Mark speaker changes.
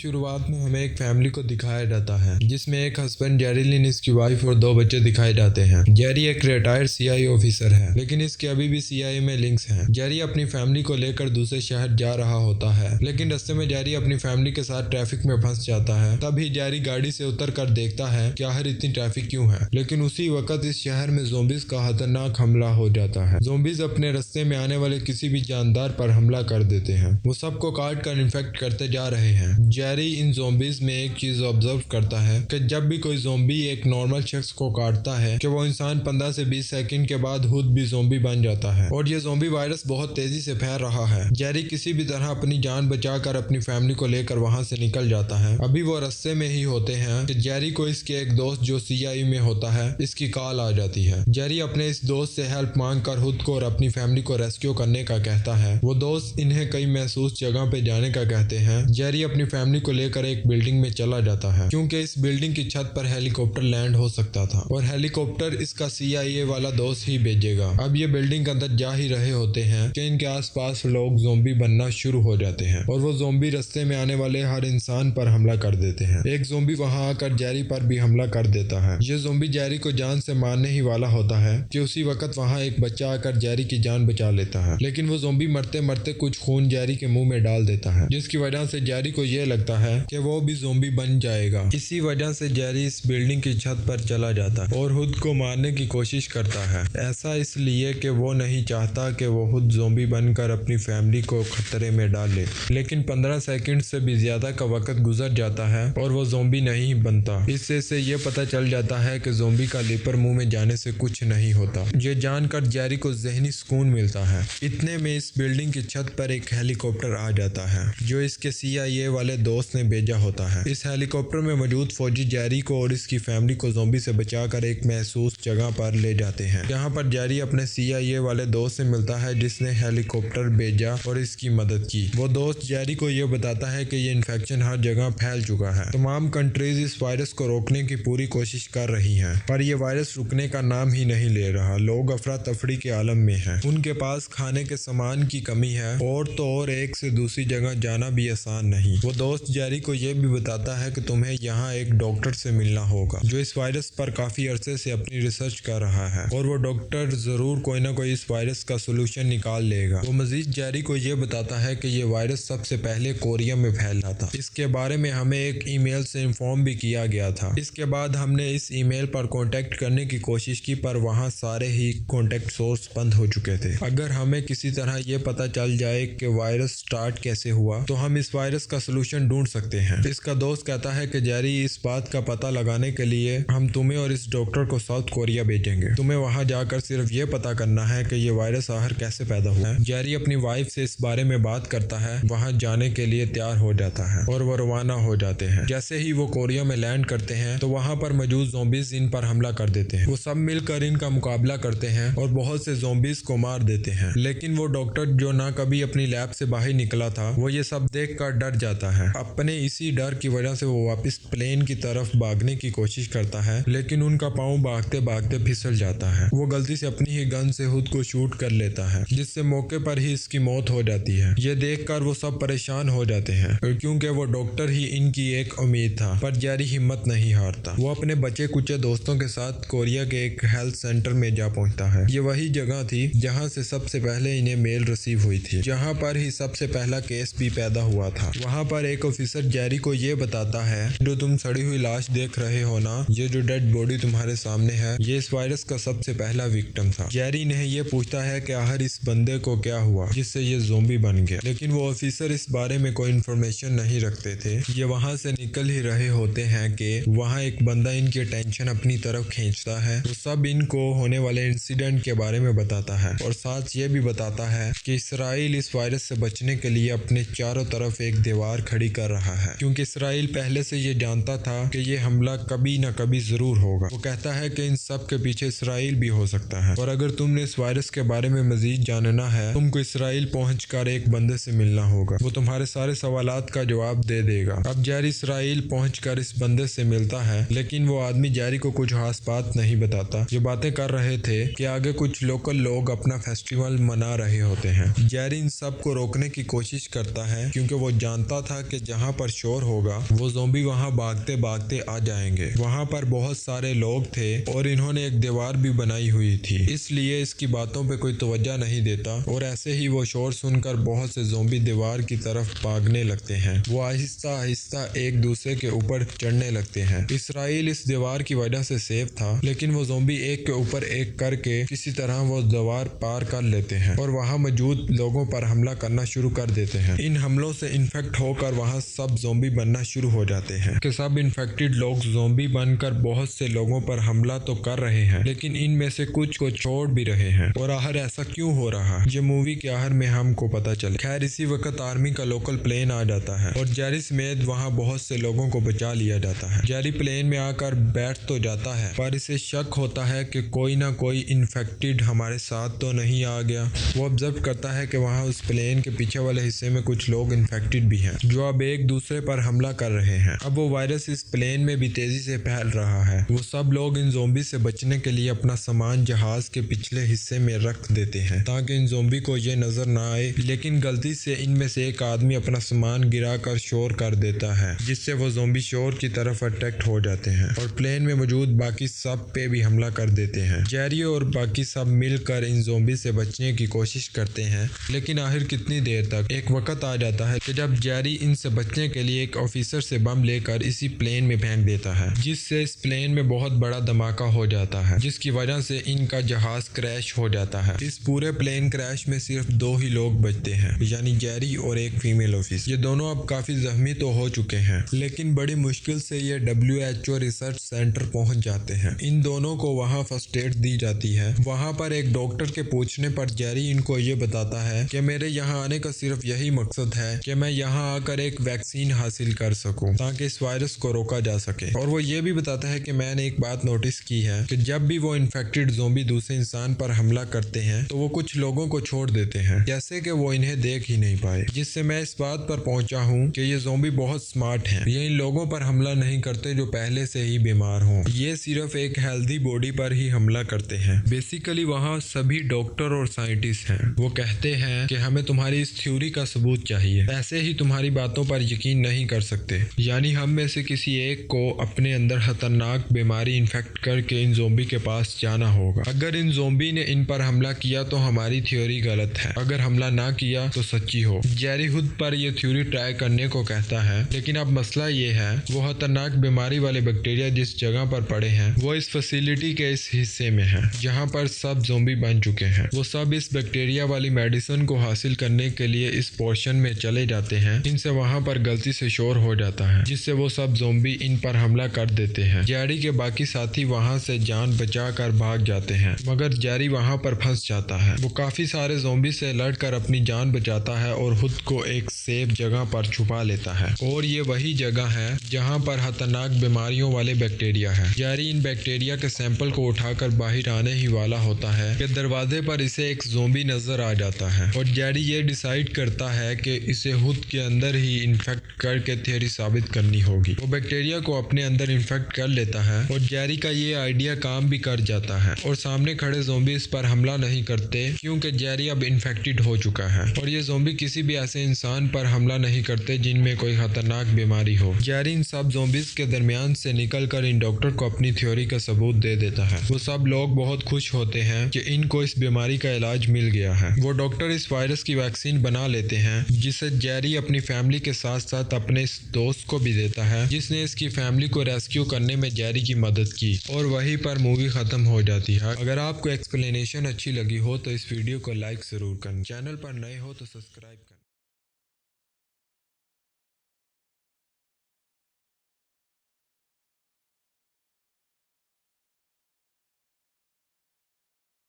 Speaker 1: शुरुआत में हमें एक फैमिली को दिखाया जाता है जिसमें एक हस्बैंड जेरी लिन, इसकी वाइफ और 2 बच्चे दिखाए जाते हैं। जेरी एक रिटायर्ड सीआईए ऑफिसर है, लेकिन इसके अभी भी सीआईए में लिंक्स हैं। जेरी अपनी फैमिली को लेकर दूसरे शहर जा रहा होता है, लेकिन रास्ते में जेरी अपनी फैमिली के साथ ट्रैफिक में फंस जाता है। तभी जेरी गाड़ी से उतर कर देखता है कि आखिर इतनी ट्रैफिक क्यों है, लेकिन उसी वक्त इस शहर में ज़ोंबीज का खतरनाक हमला हो जाता है। ज़ोंबीज अपने रास्ते में आने वाले किसी भी जानदार पर हमला कर देते हैं। वो सबको काट कर इन्फेक्ट करते जा रहे हैं। जेरी इन ज़ोंबीज में एक चीज ऑब्जर्व करता है कि जब भी कोई ज़ोंबी एक नॉर्मल शख्स को काटता है कि वो इंसान 15 से 20 सेकंड के बाद खुद भी ज़ोंबी बन जाता है और ये ज़ोंबी वायरस बहुत तेजी से फैल रहा है। जेरी किसी भी तरह अपनी जान बचाकर अपनी फैमिली को लेकर वहां से निकल जाता है। अभी वो रास्ते में ही होते हैं कि जेरी को इसके एक दोस्त जो सीआईए में होता है इसकी कॉल आ जाती है। जेरी अपने इस दोस्त से हेल्प मांग कर खुद को और अपनी फैमिली को रेस्क्यू करने का कहता है। वो दोस्त इन्हें कई महसूस जगह पे जाने का कहते हैं। जेरी अपनी फैमिली को लेकर एक बिल्डिंग में चला जाता है क्योंकि इस बिल्डिंग की छत पर हेलीकॉप्टर लैंड हो सकता था और हेलीकॉप्टर इसका सीआईए वाला दोस्त ही भेजेगा। अब ये बिल्डिंग के अंदर जा ही रहे होते हैं कि इनके आसपास लोग ज़ोंबी बनना शुरू हो जाते हैं और वो ज़ोंबी रास्ते में आने वाले हर इंसान पर हमला कर देते हैं। एक ज़ोंबी वहां आकर जेरी पर भी हमला कर देता है। ये ज़ोंबी जेरी को जान से मारने ही वाला होता है कि उसी वक्त वहां एक बच्चा आकर जेरी की जान बचा लेता है, लेकिन वो ज़ोंबी मरते मरते कुछ खून जेरी के मुंह में डाल देता है, जिसकी वजह से जेरी को ये लगता है कि वो भी ज़ोंबी बन जाएगा। इसी वजह से जेरी इस बिल्डिंग की छत पर चला जाता है और खुद को मारने की कोशिश करता है। ऐसा इसलिए कि वो नहीं चाहता कि वो खुद ज़ोंबी बनकर अपनी फैमिली को खतरे में डाले। लेकिन 15 सेकंड से भी ज्यादा का वक्त गुजर जाता है और वो ज़ोंबी नहीं बनता। इससे ये पता चल जाता है कि ज़ोंबी का लीपर मुंह में जाने से कुछ नहीं होता। ये जानकर जेरी को ज़हनी सुकून मिलता है। इतने में इस बिल्डिंग की छत पर एक हेलीकॉप्टर आ जाता है जो इसके सीआईए वाले दोस्त ने भेजा होता है। इस हेलीकॉप्टर में मौजूद फौजी जेरी को और इसकी फैमिली को ज़ोंबी से बचाकर एक महसूस जगह पर ले जाते हैं, जहां पर जेरी अपने सीआईए वाले दोस्त से मिलता है जिसने हेलीकॉप्टर भेजा और इसकी मदद की। वो दोस्त जेरी को यह बताता है कि ये इन्फेक्शन हर जगह फैल चुका है। तमाम कंट्रीज इस वायरस को रोकने की पूरी कोशिश कर रही हैं, पर यह वायरस रुकने का नाम ही नहीं ले रहा। लोग अफरा तफरी के आलम में हैं। उनके पास खाने के सामान की कमी है और तो और एक से दूसरी जगह जाना भी आसान नहीं। वो दोस्त जेरी को यह भी बताता है कि तुम्हें यहाँ एक डॉक्टर से मिलना होगा जो इस वायरस पर काफी अरसे से अपनी रिसर्च कर रहा है और वो डॉक्टर जरूर कोई ना कोई इस वायरस का सोल्यूशन निकाल लेगा। वो मजीद जेरी को यह बताता है कि ये वायरस सबसे पहले कोरिया में फैला था। इसके बारे में हमें एक ईमेल से इन्फॉर्म भी किया गया था। इसके बाद हमने इस ईमेल पर कांटेक्ट करने की कोशिश की, पर वहाँ सारे ही कांटेक्ट सोर्स बंद हो चुके थे। अगर हमें किसी तरह ये पता चल जाए कि वायरस स्टार्ट कैसे हुआ तो हम इस वायरस का सोल्यूशन ढूंढ सकते हैं। इसका दोस्त कहता है कि जेरी, इस बात का पता लगाने के लिए हम तुम्हें और इस डॉक्टर को साउथ कोरिया भेजेंगे। तुम्हें वहां जाकर सिर्फ ये पता करना है कि ये वायरस आखिर कैसे पैदा हुआ है। जेरी अपनी वाइफ से इस बारे में बात करता है, वहां जाने के लिए तैयार हो जाता है और वो रवाना हो जाते हैं। जैसे ही वो कोरिया में लैंड करते हैं तो वहां पर मौजूद ज़ोंबीज इन पर हमला कर देते हैं। वो सब मिलकर इनका मुकाबला करते हैं और बहुत से ज़ोंबीज को मार देते हैं, लेकिन वो डॉक्टर जो ना कभी अपनी लैब से बाहर निकला था वो ये सब देख कर डर जाता है। अपने इसी डर की वजह से वो वापस प्लेन की तरफ भागने की कोशिश करता है, लेकिन उनका पाँव भागते भागते फिसल जाता है। वो गलती से अपनी ही गन से खुद को शूट कर लेता है, जिससे मौके पर ही इसकी मौत हो जाती है। ये देखकर वो सब परेशान हो जाते हैं क्योंकि वो डॉक्टर ही इनकी एक उम्मीद था। पर जेरी हिम्मत नहीं हारता। वो अपने बचे कुचे दोस्तों के साथ कोरिया के एक हेल्थ सेंटर में जा पहुंचता है। ये वही जगह थी जहां से सबसे पहले इन्हें मेल रिसीव हुई थी, जहां पर ही सबसे पहला केस भी पैदा हुआ था। वहां पर एक ऑफिसर जेरी को ये बताता है, जो तुम सड़ी हुई लाश देख रहे हो ना, ये जो डेड बॉडी तुम्हारे सामने है, ये इस वायरस का सबसे पहला विक्टिम था। जेरी इन्हें ये पूछता है कि आखिर इस बंदे को क्या हुआ जिससे ये ज़ोंबी बन गया, लेकिन वो ऑफिसर इस बारे में कोई इन्फॉर्मेशन नहीं रखते थे। ये वहां से निकल ही रहे होते हैं कि वहां एक बंदा इनकी अटेंशन अपनी तरफ खींचता है। वो सब इनको होने वाले इंसिडेंट के बारे में बताता है और साथ ये भी बताता है कि इसराइल इस वायरस से बचने के लिए अपने चारों तरफ एक दीवार खड़ी कर रहा है, क्योंकि इसराइल पहले से ये जानता था कि ये हमला कभी न कभी जरूर होगा। वो कहता है कि इन सब के पीछे इसराइल भी हो सकता है और अगर तुमने इस वायरस के बारे में मजीद जानना है, तुमको इसराइल पहुंचकर एक बंदे से मिलना होगा। वो तुम्हारे सारे सवालात का जवाब दे देगा। अब जेरी इसराइल पहुंचकर इस बंदे से मिलता है, लेकिन वो आदमी जेरी को कुछ खास बात नहीं बताता। जो बातें कर रहे थे कि आगे कुछ लोकल लोग अपना फेस्टिवल मना रहे होते हैं। जेरी इन सब को रोकने की कोशिश करता है क्योंकि वो जानता था कि जहाँ पर शोर होगा वो ज़ॉम्बी वहाँ भागते भागते आ जाएंगे। वहाँ पर बहुत सारे लोग थे और इन्होंने एक दीवार भी बनाई हुई थी, इसलिए इसकी बातों पे कोई तवज्जो नहीं देता और ऐसे ही वो शोर सुनकर बहुत से ज़ॉम्बी दीवार की तरफ भागने लगते हैं। वो आहिस्ता आहिस्ता एक दूसरे के ऊपर चढ़ने लगते हैं। इसराइल इस दीवार की वजह से सेफ था, लेकिन वो ज़ॉम्बी एक के ऊपर एक करके किसी तरह वो दीवार पार कर लेते हैं और वहाँ मौजूद लोगों पर हमला करना शुरू कर देते हैं। इन हमलों से इन्फेक्ट होकर वहाँ सब ज़ॉम्बी बनना शुरू हो जाते हैं कि सब इन्फेक्टेड लोग ज़ॉम्बी बनकर बहुत से लोगों पर हमला तो कर रहे हैं, लेकिन इनमें से कुछ को छोड़ भी रहे हैं। और आखिर ऐसा क्यों हो रहा, ये मूवी के आखिर में हमको पता चले। खैर इसी वक्त आर्मी का लोकल प्लेन आ जाता है और जेरी समेत वहाँ बहुत से लोगों को बचा लिया जाता है। जेरी प्लेन में आकर बैठ तो जाता है, पर इसे शक होता है कि कोई ना कोई इन्फेक्टेड हमारे साथ तो नहीं आ गया। वो ऑब्जर्व करता है कि वहाँ उस प्लेन के पीछे वाले हिस्से में कुछ लोग इन्फेक्टेड भी हैं, जो अब एक दूसरे पर हमला कर रहे हैं। अब वो वायरस इस प्लेन में भी तेजी से फैल रहा है। वो सब लोग इन ज़ॉम्बी से बचने के लिए अपना सामान जहाज के पिछले हिस्से में रख देते हैं ताकि इन ज़ॉम्बी को ये नजर ना आए, लेकिन गलती से इनमें से एक आदमी अपना सामान गिराकर शोर कर देता है, जिससे वो ज़ॉम्बी शोर की तरफ अट्रैक्ट हो जाते हैं और प्लेन में मौजूद बाकी सब पे भी हमला कर देते हैं। जेरी और बाकी सब मिलकर इन ज़ॉम्बी से बचने की कोशिश करते हैं, लेकिन आखिर कितनी देर तक। एक वक्त आ जाता है कि जब जेरी इनसे बचने के लिए एक ऑफिसर से बम लेकर इसी प्लेन में फेंक देता है, जिससे इस प्लेन में बहुत बड़ा धमाका हो जाता है, जिसकी वजह से इनका जहाज क्रैश हो जाता है। इस पूरे प्लेन क्रैश में सिर्फ 2 ही लोग बचते हैं, यानी जेरी और एक फीमेल ऑफिसर। ये दोनों अब काफी जख्मी तो हो चुके हैं, लेकिन बड़ी मुश्किल से ये WHO रिसर्च सेंटर पहुंच जाते हैं। इन दोनों को वहां फर्स्ट एड दी जाती है। वहां पर एक डॉक्टर के पूछने पर जेरी इनको ये बताता है कि मेरे यहाँ आने का सिर्फ यही मकसद है कि मैं यहाँ आकर एक वैक्सीन हासिल कर सकूं ताकि इस वायरस को रोका जा सके। और वो ये भी बताता है कि मैंने एक बात नोटिस की है कि जब भी वो इन्फेक्टेड ज़ॉम्बी दूसरे इंसान पर हमला करते हैं तो वो कुछ लोगों को छोड़ देते हैं, जैसे कि वो इन्हें देख ही नहीं पाए। जिससे मैं इस बात पर पहुंचा हूँ कि ये ज़ॉम्बी बहुत स्मार्ट हैं। ये इन लोगों पर हमला नहीं करते जो पहले से ही बीमार हों, ये सिर्फ एक हेल्दी बॉडी पर ही हमला करते हैं। बेसिकली वहाँ सभी डॉक्टर और साइंटिस्ट हैं। वो कहते हैं कि हमें तुम्हारी इस थ्योरी का सबूत चाहिए, ऐसे ही तुम्हारी बातों पर यकीन नहीं कर सकते। यानी हम में से किसी एक को अपने अंदर खतरनाक बीमारी इन्फेक्ट करके इन ज़ॉम्बी के पास जाना होगा। अगर इन ज़ॉम्बी ने इन पर हमला किया तो हमारी थ्योरी गलत है, अगर हमला ना किया तो सच्ची हो। जेरी खुद पर यह थ्योरी ट्राई करने को कहता है, लेकिन अब मसला ये है वो खतरनाक बीमारी वाले बैक्टीरिया जिस जगह पर पड़े हैं वो इस फैसिलिटी के इस हिस्से में है जहाँ पर सब ज़ॉम्बी बन चुके हैं। वो सब इस बैक्टीरिया वाली मेडिसिन को हासिल करने के लिए इस पोर्शन में चले जाते हैं। इनसे वहाँ पर गलती से शोर हो जाता है, जिससे वो सब ज़ॉम्बी इन पर हमला कर देते हैं। जेरी के बाकी साथी वहाँ से जान बचा कर भाग जाते हैं, मगर जेरी वहाँ पर फंस जाता है। वो काफी सारे ज़ॉम्बी से लड़कर अपनी जान बचाता है और खुद को एक सेफ जगह पर छुपा लेता है, और ये वही जगह है जहाँ पर खतरनाक बीमारियों वाले बैक्टीरिया है। जेरी इन बैक्टीरिया के सैंपल को उठाकर बाहर आने ही वाला होता है कि दरवाजे पर इसे एक ज़ॉम्बी नजर आ जाता है और जेरी ये डिसाइड करता है कि इसे खुद के अंदर ही इन्फेक्ट करके थ्योरी साबित करनी होगी। वो बैक्टीरिया को अपने अंदर इन्फेक्ट कर लेता है और जेरी का ये आइडिया काम भी कर जाता है और सामने खड़े ज़ॉम्बी इस पर हमला नहीं करते क्योंकि जेरी अब इन्फेक्टेड हो चुका है और ये ज़ॉम्बी किसी भी ऐसे इंसान पर हमला नहीं करते जिनमें कोई खतरनाक बीमारी हो। जेरी इन सब ज़ॉम्बीज के दरमियान से निकलकर इन डॉक्टर को अपनी थ्योरी का सबूत दे देता है। वो सब लोग बहुत खुश होते हैं कि इनको इस बीमारी का इलाज मिल गया है। वो डॉक्टर इस वायरस की वैक्सीन बना लेते हैं, जिसे जेरी अपनी फैमिली के साथ साथ अपने इस दोस्त को भी देता है जिसने इसकी फैमिली को रेस्क्यू करने में जेरी की मदद की, और वहीं पर मूवी खत्म हो जाती है। अगर आपको एक्सप्लेनेशन अच्छी लगी हो तो इस वीडियो को लाइक जरूर करें, चैनल पर नए हो तो सब्सक्राइब करें।